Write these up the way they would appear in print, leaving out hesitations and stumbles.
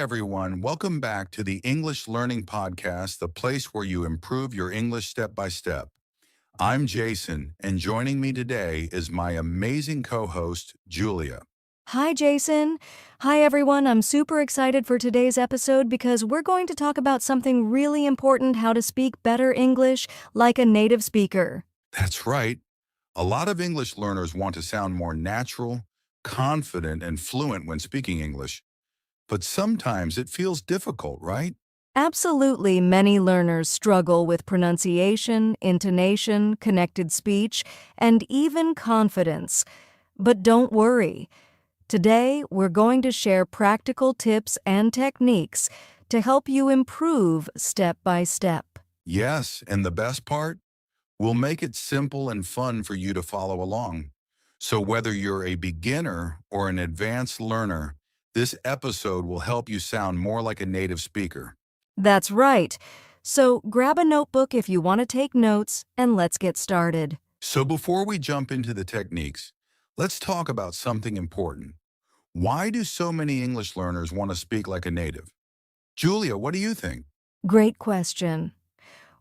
everyone. Welcome back to the English Learning Podcast, the place where you improve your English step by step. I'm Jason, and joining me today is my amazing co-host, Julia. Hi, Jason. Hi, everyone. I'm super excited for today's episode because we're going to talk about something really important: how to speak better English like a native speaker. That's right. A lot of English learners want to sound more natural, confident, and fluent when speaking English. But sometimes it feels difficult, right? Absolutely, many learners struggle with pronunciation, intonation, connected speech, and even confidence. But don't worry. Today, we're going to share practical tips and techniques to help you improve step by step. Yes, and the best part? We'll make it simple and fun for you to follow along. So whether you're a beginner or an advanced learner, this episode will help you sound more like a native speaker. That's right. So grab a notebook if you want to take notes, and let's get started. So before we jump into the techniques, let's talk about something important. Why do so many English learners want to speak like a native? Julia, what do you think? Great question.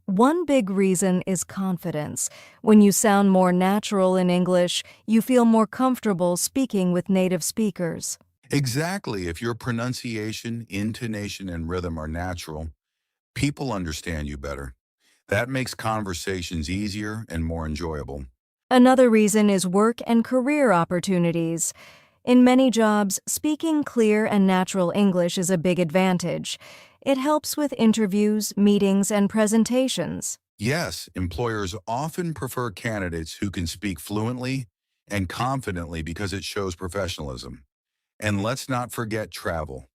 One big reason is confidence. When you sound more natural in English, you feel more comfortable speaking with native speakers. Exactly. If your pronunciation, intonation, and rhythm are natural, people understand you better. That makes conversations easier and more enjoyable. Another reason is work and career opportunities. In many jobs, speaking clear and natural English is a big advantage. It helps with interviews, meetings, and presentations. Yes, employers often prefer candidates who can speak fluently and confidently because it shows professionalism. And let's not forget travel.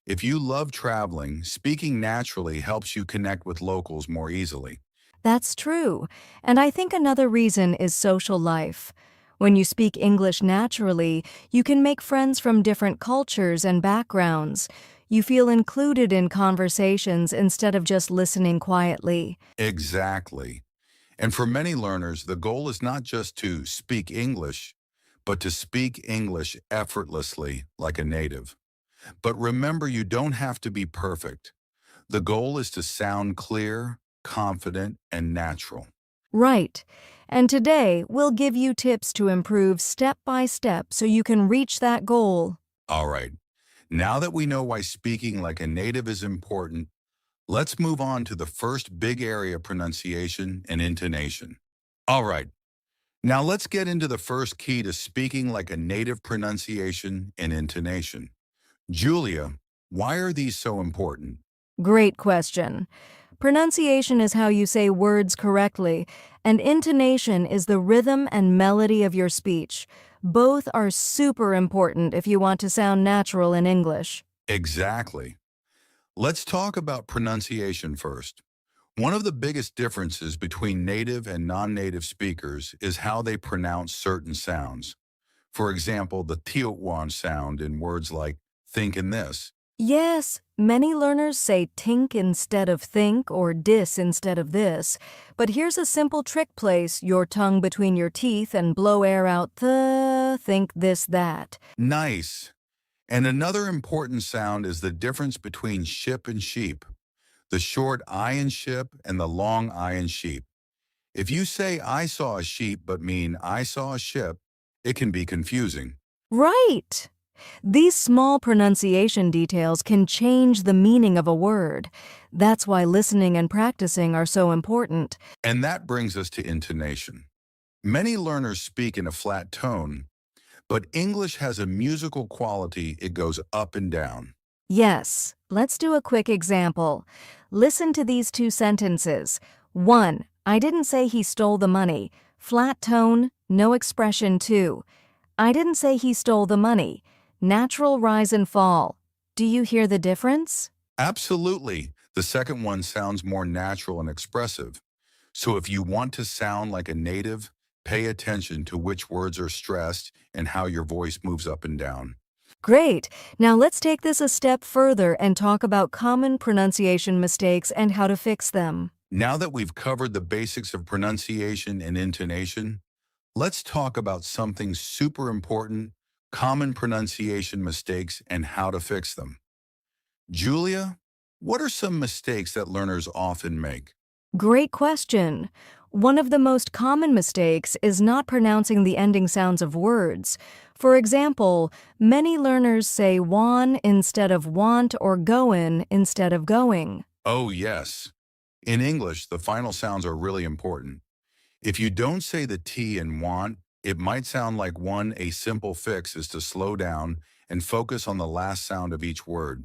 If you love traveling, speaking naturally helps you connect with locals more easily. That's true. And I think another reason is social life. When you speak English naturally, you can make friends from different cultures and backgrounds. You feel included in conversations instead of just listening quietly. Exactly. And for many learners, the goal is not just to speak English, but to speak English effortlessly like a native. But remember, you don't have to be perfect. The goal is to sound clear, confident, and natural. Right. And today, we'll give you tips to improve step by step so you can reach that goal. All right, now that we know why speaking like a native is important, let's move on to the first big area of pronunciation and intonation. All right, now let's get into the first key to speaking like a native: pronunciation and intonation. Julia, why are these so important? Great question. Pronunciation is how you say words correctly, and intonation is the rhythm and melody of your speech. Both are super important if you want to sound natural in English. Exactly. Let's talk about pronunciation first. One of the biggest differences between native and non-native speakers is how they pronounce certain sounds. For example, the tiot sound in words like think and this. Yes, many learners say tink instead of think or dis instead of this, but here's a simple trick: place your tongue between your teeth and blow air out the think this that. Nice. And another important sound is the difference between ship and sheep, the short I in ship and the long I in sheep. If you say I saw a sheep but mean I saw a ship, it can be confusing. Right! These small pronunciation details can change the meaning of a word. That's why listening and practicing are so important. And that brings us to intonation. Many learners speak in a flat tone, but English has a musical quality. It goes up and down. Yes, let's do a quick example. Listen to these two sentences. 1. I didn't say he stole the money. Flat tone, no expression. 2. I didn't say he stole the money. Natural rise and fall. Do you hear the difference? Absolutely. The second one sounds more natural and expressive. So if you want to sound like a native, pay attention to which words are stressed and how your voice moves up and down. Great. Now let's take this a step further and talk about common pronunciation mistakes and how to fix them. Now that we've covered the basics of pronunciation and intonation, let's talk about something super important: common pronunciation mistakes and how to fix them. Julia, what are some mistakes that learners often make? Great question. One of the most common mistakes is not pronouncing the ending sounds of words. For example, many learners say wan instead of want or goin' instead of going. Oh, yes. In English, the final sounds are really important. If you don't say the T in want, it might sound like one. A simple fix is to slow down and focus on the last sound of each word.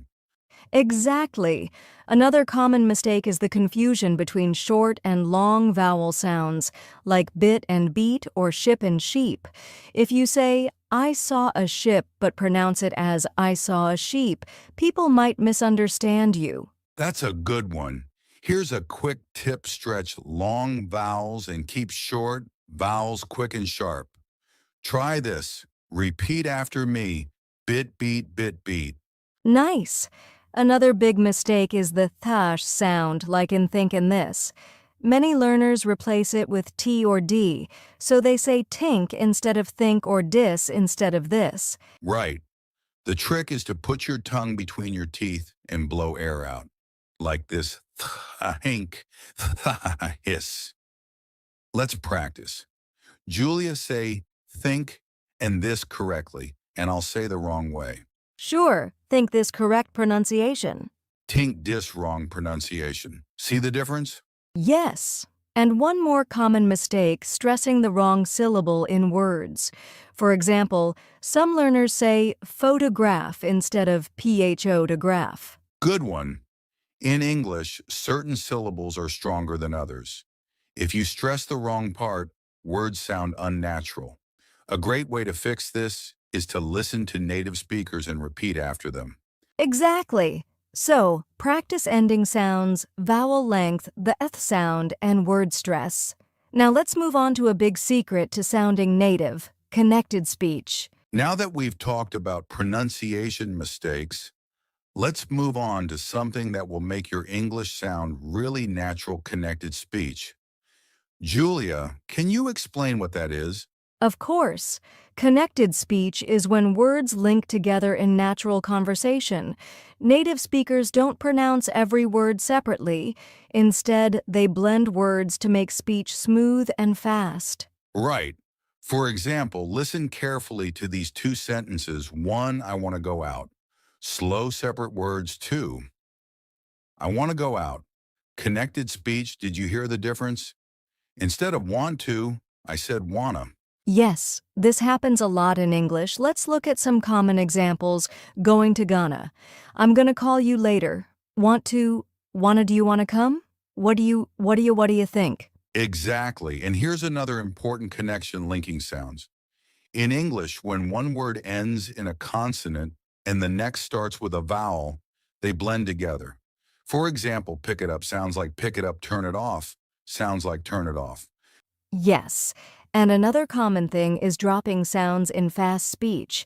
Exactly. Another common mistake is the confusion between short and long vowel sounds, like bit and beat or ship and sheep. If you say, I saw a ship, but pronounce it as I saw a sheep, people might misunderstand you. That's a good one. Here's a quick tip: stretch long vowels and keep short vowels quick and sharp. Try this. Repeat after me. Bit, beat, bit, beat. Nice. Another big mistake is the thash sound, like in think and this. Many learners replace it with T or D, so they say tink instead of think or dis instead of this. Right. The trick is to put your tongue between your teeth and blow air out. Like this hink, hiss. Let's practice. Julia, say think and this correctly, and I'll say the wrong way. Sure, think this correct pronunciation. Tink dis wrong pronunciation. See the difference? Yes. And one more common mistake, stressing the wrong syllable in words. For example, some learners say photograph instead of pho to graph. Good one. In English, certain syllables are stronger than others. If you stress the wrong part, words sound unnatural. A great way to fix this is to listen to native speakers and repeat after them. Exactly. So, practice ending sounds, vowel length, the th sound, and word stress. Now let's move on to a big secret to sounding native, connected speech. Now that we've talked about pronunciation mistakes, let's move on to something that will make your English sound really natural: connected speech. Julia, can you explain what that is? Of course, connected speech is when words link together in natural conversation. Native speakers don't pronounce every word separately. Instead, they blend words to make speech smooth and fast. Right. For example, listen carefully to these two sentences. One, I want to go out. Slow, separate words. Two, I want to go out. Connected speech, did you hear the difference? Instead of want to, I said wanna. Yes, this happens a lot in English. Let's look at some common examples. Going to Ghana. I'm gonna call you later. Want to, do you wanna come? What do you think? Exactly. And here's another important connection: linking sounds. In English, when one word ends in a consonant and the next starts with a vowel, they blend together. For example, pick it up sounds like pick it up, turn it off sounds like turn it off. Yes, and another common thing is dropping sounds in fast speech.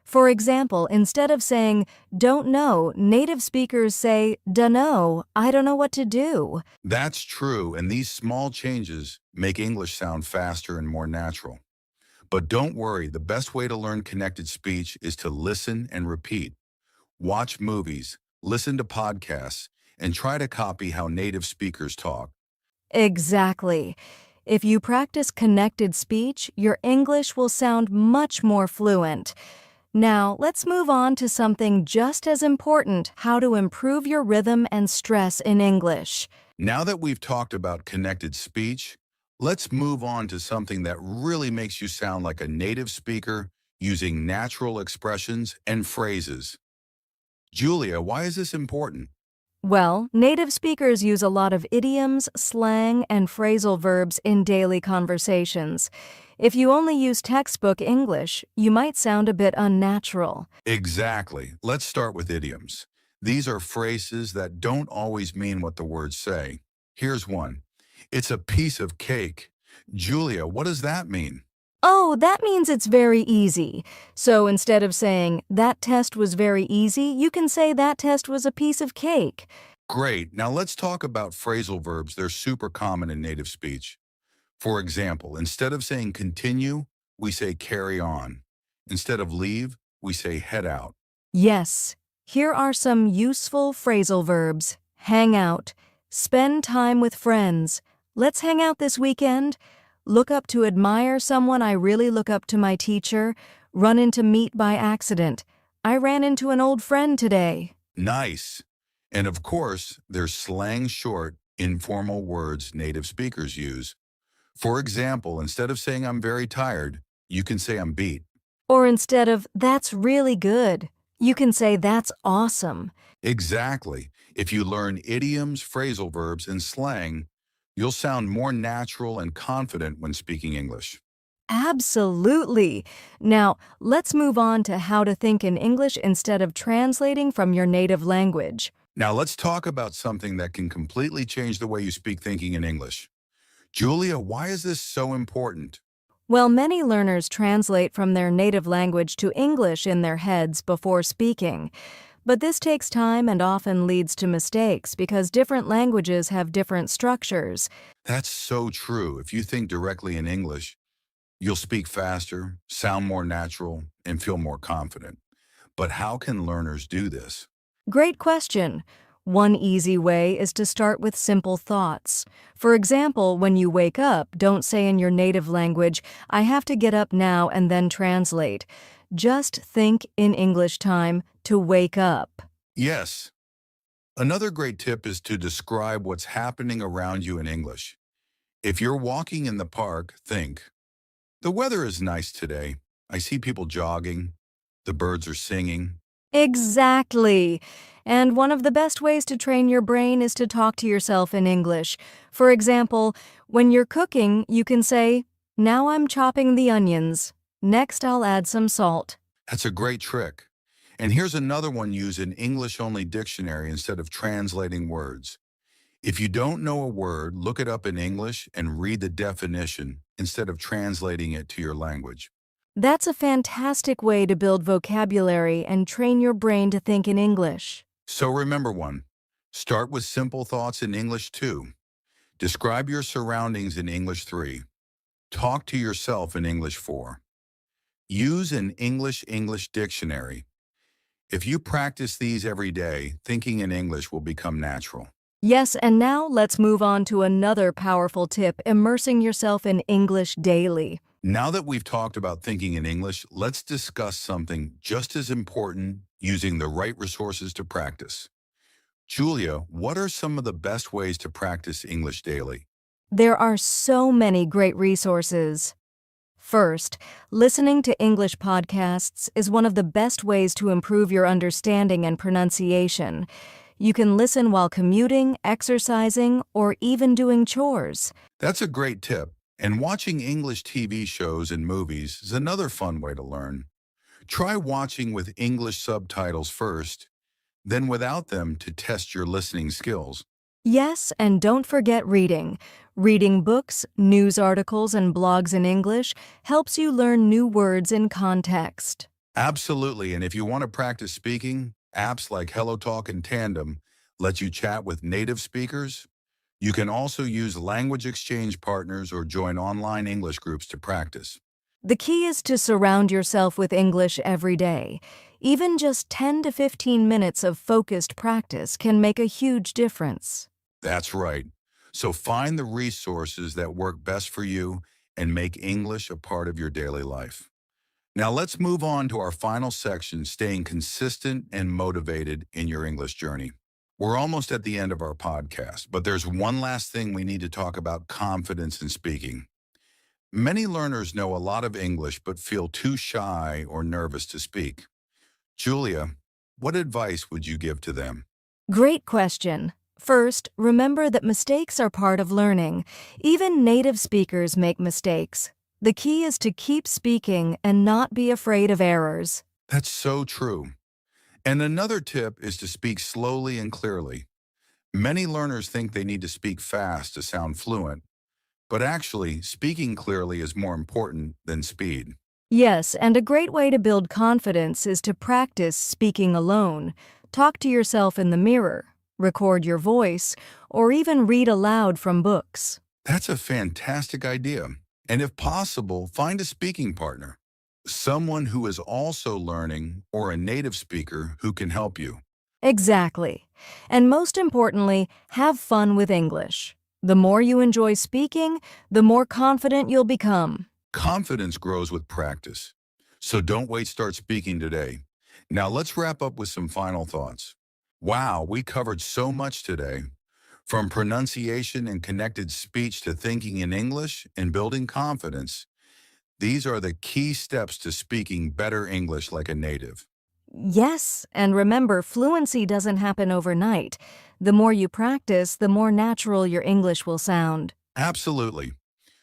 For example, instead of saying, don't know, native speakers say, dunno, I don't know what to do. That's true, and these small changes make English sound faster and more natural. But don't worry, the best way to learn connected speech is to listen and repeat. Watch movies, listen to podcasts, and try to copy how native speakers talk. Exactly. If you practice connected speech, your English will sound much more fluent. Now, let's move on to something just as important: how to improve your rhythm and stress in English. Now that we've talked about connected speech, let's move on to something that really makes you sound like a native speaker, using natural expressions and phrases. Julia, why is this important? Well, native speakers use a lot of idioms, slang, and phrasal verbs in daily conversations. If you only use textbook English, you might sound a bit unnatural. Exactly. Let's start with idioms. These are phrases that don't always mean what the words say. Here's one. It's a piece of cake. Julia, what does that mean? Oh, that means it's very easy. So instead of saying, that test was very easy, you can say that test was a piece of cake. Great. Now let's talk about phrasal verbs. They're super common in native speech. For example, instead of saying continue, we say carry on. Instead of leave, we say head out. Yes. Here are some useful phrasal verbs. Hang out. Spend time with friends. Let's hang out this weekend. Look up to admire someone. I really look up to my teacher. Run into meet by accident. I ran into an old friend today. Nice. And of course, there's slang short, informal words native speakers use. For example, instead of saying I'm very tired, you can say I'm beat. Or instead of, that's really good, you can say that's awesome. Exactly. If you learn idioms, phrasal verbs, and slang, you'll sound more natural and confident when speaking English. Absolutely. Now, let's move on to how to think in English instead of translating from your native language. Now let's talk about something that can completely change the way you speak thinking in English. Julia, why is this so important? Well, many learners translate from their native language to English in their heads before speaking. But this takes time and often leads to mistakes because different languages have different structures. That's so true. If you think directly in English, you'll speak faster, sound more natural, and feel more confident. But how can learners do this? Great question. One easy way is to start with simple thoughts. For example, when you wake up, don't say in your native language, I have to get up now and then translate. Just think in English time to wake up. Yes. Another great tip is to describe what's happening around you in English. If you're walking in the park, think, the weather is nice today. I see people jogging. The birds are singing. Exactly. And one of the best ways to train your brain is to talk to yourself in English. For example, when you're cooking, you can say, now I'm chopping the onions. Next, I'll add some salt. That's a great trick. And here's another one used in English-only dictionary instead of translating words. If you don't know a word, look it up in English and read the definition instead of translating it to your language. That's a fantastic way to build vocabulary and train your brain to think in English. So remember one, start with simple thoughts in English 2. Describe your surroundings in English 3. Talk to yourself in English 4. Use an English dictionary. If you practice these every day, thinking in English will become natural. Yes, and now let's move on to another powerful tip, immersing yourself in English daily. Now that we've talked about thinking in English, let's discuss something just as important, using the right resources to practice. Julia, what are some of the best ways to practice English daily? There are so many great resources. First, listening to English podcasts is one of the best ways to improve your understanding and pronunciation. You can listen while commuting, exercising, or even doing chores. That's a great tip. And watching English TV shows and movies is another fun way to learn. Try watching with English subtitles first, then without them to test your listening skills. Yes, and don't forget reading. Reading books, news articles, and blogs in English helps you learn new words in context. Absolutely, and if you want to practice speaking, apps like HelloTalk and Tandem let you chat with native speakers. You can also use language exchange partners or join online English groups to practice. The key is to surround yourself with English every day. Even just 10 to 15 minutes of focused practice can make a huge difference. That's right. So find the resources that work best for you and make English a part of your daily life. Now let's move on to our final section, staying consistent and motivated in your English journey. We're almost at the end of our podcast, but there's one last thing we need to talk about: confidence in speaking. Many learners know a lot of English but feel too shy or nervous to speak. Julia, what advice would you give to them? Great question. First, remember that mistakes are part of learning. Even native speakers make mistakes. The key is to keep speaking and not be afraid of errors. That's so true. And another tip is to speak slowly and clearly. Many learners think they need to speak fast to sound fluent, but actually, speaking clearly is more important than speed. Yes, and a great way to build confidence is to practice speaking alone. Talk to yourself in the mirror, record your voice, or even read aloud from books. That's a fantastic idea. And if possible, find a speaking partner. Someone who is also learning or a native speaker who can help you. Exactly. And most importantly, have fun with English. The more you enjoy speaking, the more confident you'll become. Confidence grows with practice. So don't wait, start speaking today. Now let's wrap up with some final thoughts. Wow, we covered so much today. From pronunciation and connected speech to thinking in English and building confidence, these are the key steps to speaking better English like a native. Yes, and remember, fluency doesn't happen overnight. The more you practice, the more natural your English will sound. Absolutely.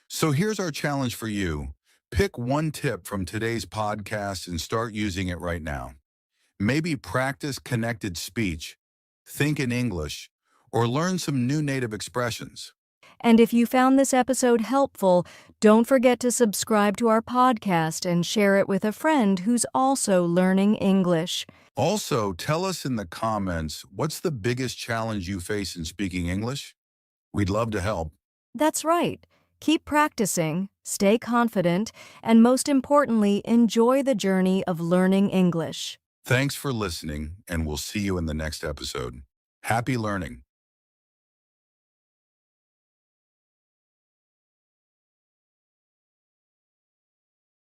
So here's our challenge for you. Pick one tip from today's podcast and start using it right now. Maybe practice connected speech, think in English, or learn some new native expressions. And if you found this episode helpful, don't forget to subscribe to our podcast and share it with a friend who's also learning English. Also, tell us in the comments, what's the biggest challenge you face in speaking English? We'd love to help. That's right. Keep practicing, stay confident, and most importantly, enjoy the journey of learning English. Thanks for listening, and we'll see you in the next episode. Happy learning.